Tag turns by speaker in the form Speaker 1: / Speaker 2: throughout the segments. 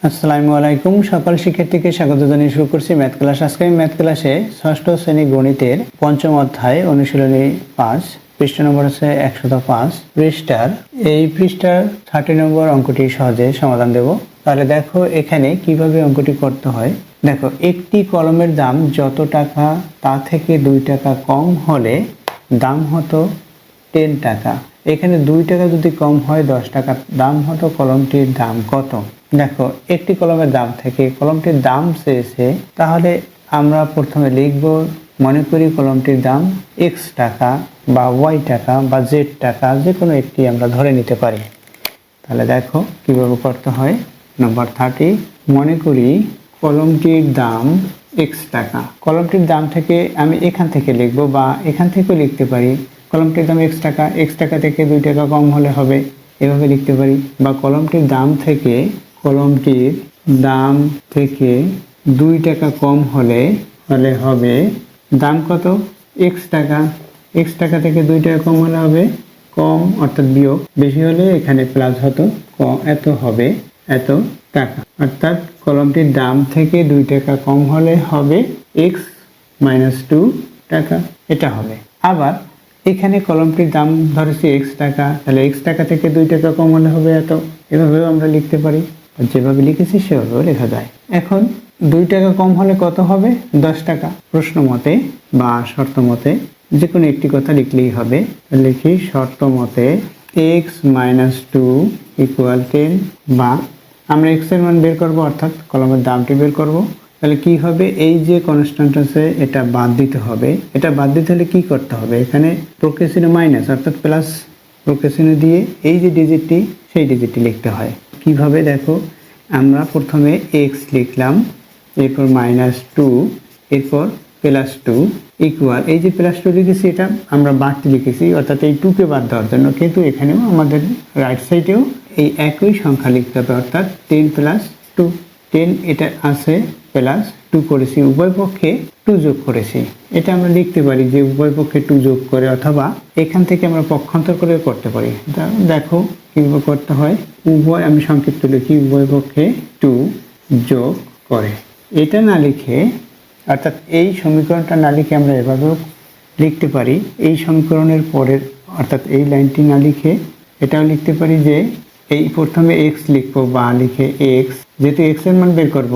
Speaker 1: আসসালামু আলাইকুম। সকল শিক্ষার্থীকে স্বাগত জানিয়ে শুরু করছি ম্যাথ ক্লাস। আজকে আমি ম্যাথ ক্লাসে ষষ্ঠ শ্রেণী গণিতের পঞ্চম অধ্যায় অনুশীলনী 5 পৃষ্ঠা নম্বর আছে 105 পৃষ্ঠার এই পৃষ্ঠার 30 নম্বর অঙ্কটি সহজে সমাধান দেব। তাহলে দেখো এখানে কিভাবে অঙ্কটি করতে হয়। দেখো একটি কলমের দাম যত টাকা তা থেকে 2 টাকা কম হলে দাম হতো 10 টাকা। এখানে 2 টাকা যদি কম হয় 10 টাকা দাম হতো কলমটির দাম কত। দেখো একটি কলমের দাম থেকে কলমটির দাম চেয়েছে, তাহলে আমরা প্রথমে লিখব, মনে করি কলমটির দাম x টাকা বা y টাকা বা z টাকা, যে কোনো একটি আমরা ধরে নিতে পারি। তাহলে দেখো কিভাবে করতে হয়। নাম্বার 30, মনে করি কলমটির দাম x টাকা। কলমটির দাম থেকে আমি এখান থেকে লিখব বা এখান থেকেও লিখতে পারি। কলমটির দাম x টাকা থেকে 2 টাকা কম হলে হবে, এভাবে লিখতে পারি। বা কলমটির দাম থেকে 2 টাকা কম হলে হবে দাম কত, x টাকা। x টাকা থেকে 2 টাকা কম হলে হবে কম, অর্থাৎ বিয়োগ। বেশি হলে এখানে প্লাস হতো, এত হবে এত টাকা। অর্থাৎ কলমটির দাম থেকে 2 টাকা কম হলে হবে x - 2 টাকা, এটা হবে। আবার এখানে কলমটির দাম ধরেছি x টাকা, তাহলে x টাকা থেকে 2 টাকা কম হলে হবে এত, এভাবেও আমরা লিখতে পারি। যেভাবে লিখেছি সেভাবেও লেখা যায়। এখন 2 টাকা কম হলে কত হবে, 10 টাকা। প্রশ্ন মতে বা শর্ত মতে যে কোনো একটি কথা লিখলেই হবে। লিখি শর্ত মতে x - 2 = 10, বা আমরা x এর মান বের করব, অর্থাৎ কলমের দামটি বের করব। তাহলে কি হবে, এই যে কনস্ট্যান্ট আছে এটা বাদ দিতে হবে। এটা বাদ দিতে হলে কি করতে হবে, এখানে প্রক্রিয়া মাইনাস অর্থাৎ প্লাস প্রক্রিয়া দিয়ে এই যে ডিজিটটি সেই ডিজিটটি লিখতে হয়। কিভাবে দেখো, আমরা প্রথমে x লিখলাম, এরপর -2, এরপর +2 ইকুয়াল, এই যে +2 লিখেছি এটা আমরা বাড়তি লিখেছি, অর্থাৎ এই 2 কে বাদ দেওয়ার জন্য। কিন্তু এখানেও আমাদের রাইট সাইডেও এই একই সংখ্যা লিখতে হবে, অর্থাৎ 10 + 2। 10 এটা আছে, +2 করেছি, উভয় পক্ষে 2 যোগ করেছি। এটা আমরা লিখতে পারি যে উভয় পক্ষে 2 যোগ করে, অথবা এখান থেকে আমরা পক্ষান্তর করে করতে পারি। দেখো কিভাবে করতে হয়। উভয়, আমি সংক্ষিপ্ত লিখি, উভয় পক্ষে 2 যোগ করে। এটা না লিখে, অর্থাৎ এই সমীকরণটা না লিখে আমরা এভাবেও লিখতে পারি। এই সমীকরণের পরের, অর্থাৎ এই লাইনটি না লিখে এটাও লিখতে পারি যে এই প্রথমে x লিখবো, বা লিখে x, যেহেতু x এর মান বের করব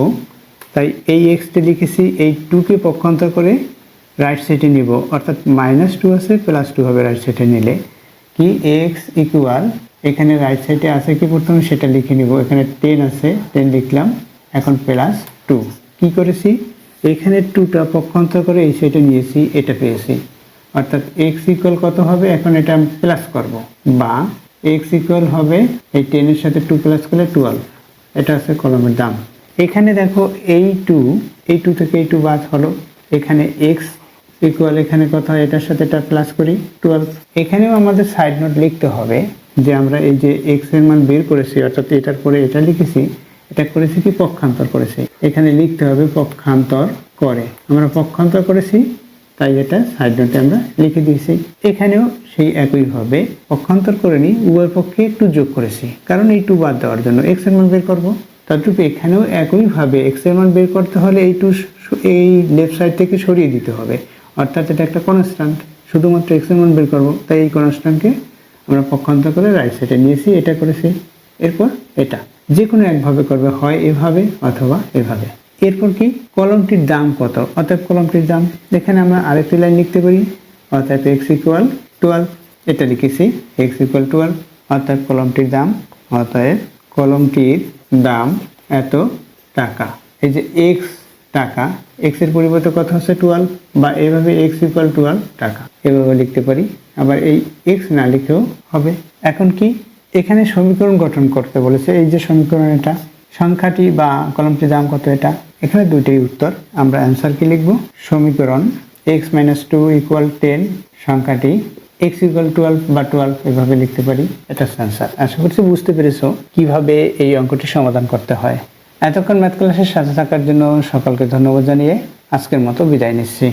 Speaker 1: তাই এই xটি লিখেছি, এই 2 কে পক্ষান্তর করে রাইট সাইডে নিব, অর্থাৎ -2 আছে, +2 হবে রাইট সাইডে নিলে। কি x ইকুয়াল, এখানে রাইট সাইডে আছে কি প্রথমে সেটা লিখে নিব। এখানে 10 আছে, 10 লিখলাম, এখন +2 কি করেছি, এখানে 2টা পক্ষান্তর করে এই সাইডে নিয়েছি, এটা পেয়েছি। অর্থাৎ x ইকুয়াল কত হবে, এখন এটা আমি প্লাস করব, বা x ইকুয়াল হবে এই 10 এর সাথে 2 প্লাস করলে 12। এটা আছে কলমের দাম। এখানে দেখো এই 2 থেকে এই 2 বাদ হলো, এখানে x ইকুয়াল, এখানে কত হয়, এটার সাথে এটা প্লাস করি 12। এখানেও আমাদের সাইড নোট লিখতে হবে যে আমরা এই যে x এর মান বের করেছি, অর্থাৎ এটার পরে এটা লিখেছি, এটা করেছি কি পক্ষান্তর করেছি। এখানে লিখতে হবে পক্ষান্তর করে, আমরা পক্ষান্তর করেছি তাই এটা সাইড নোটে আমরা লিখে দিয়েছি। এখানেও সেই একইভাবে পক্ষান্তর করে নিই, উভয় পক্ষে একটু যোগ করেছি, কারণ এই 2 বাদ দেওয়ার জন্য x এর মান বের করবো। তদ্রূপ এখানেও একইভাবে x এর মান বের করতে হলে এই 2 এই লেফট সাইড থেকে সরিয়ে দিতে হবে, অর্থাৎ এটা একটা কনস্ট্যান্ট, শুধুমাত্র x এর মান বের করবো, তাই এই কনস্ট্যান্টকে আমরা পক্ষান্তর করে রাইট সাইডে নিয়েছি, এটা করেছি। এরপর এটা যে কোনো একভাবে করবে, হয় এভাবে অথবা এভাবে। এরপর কি, কলমটির দাম কত, অতএব কলমটির দাম, এখানে আমরা আরেকটি লাইন লিখতে পারি, অতএব x = 12, এটা লিখেছি x = 12, অতএব কলমটির দাম, অতএব কলমটির দাম এত টাকা। এই যে x টাকা, x এর পরিবর্তে কত হচ্ছে 12, বা এভাবে x = 12 টাকা, এভাবে লিখতে পারি। আবার এই x না লিখেও হবে। এখন কি, এখানে সমীকরণ গঠন করতে বলেছে। এই যে সমীকরণ, এটা সংখ্যাটি বা কলমটির দাম কত, এটা এখানে দুইটাই উত্তর। আমরা অ্যান্সার কি লিখব, সমীকরণ x - 2 = 10, সংখ্যাটি x = 12 বা 12, এভাবে লিখতে পারি। এটা অ্যান্সার। আশা করছি বুঝতে পেরেছো কিভাবে এই অঙ্কটি সমাধান করতে হয়। এতক্ষণ ম্যাথ ক্লাসের সাথে থাকার জন্য সকলকে ধন্যবাদ জানিয়ে আজকের মতো বিদায় নিচ্ছি।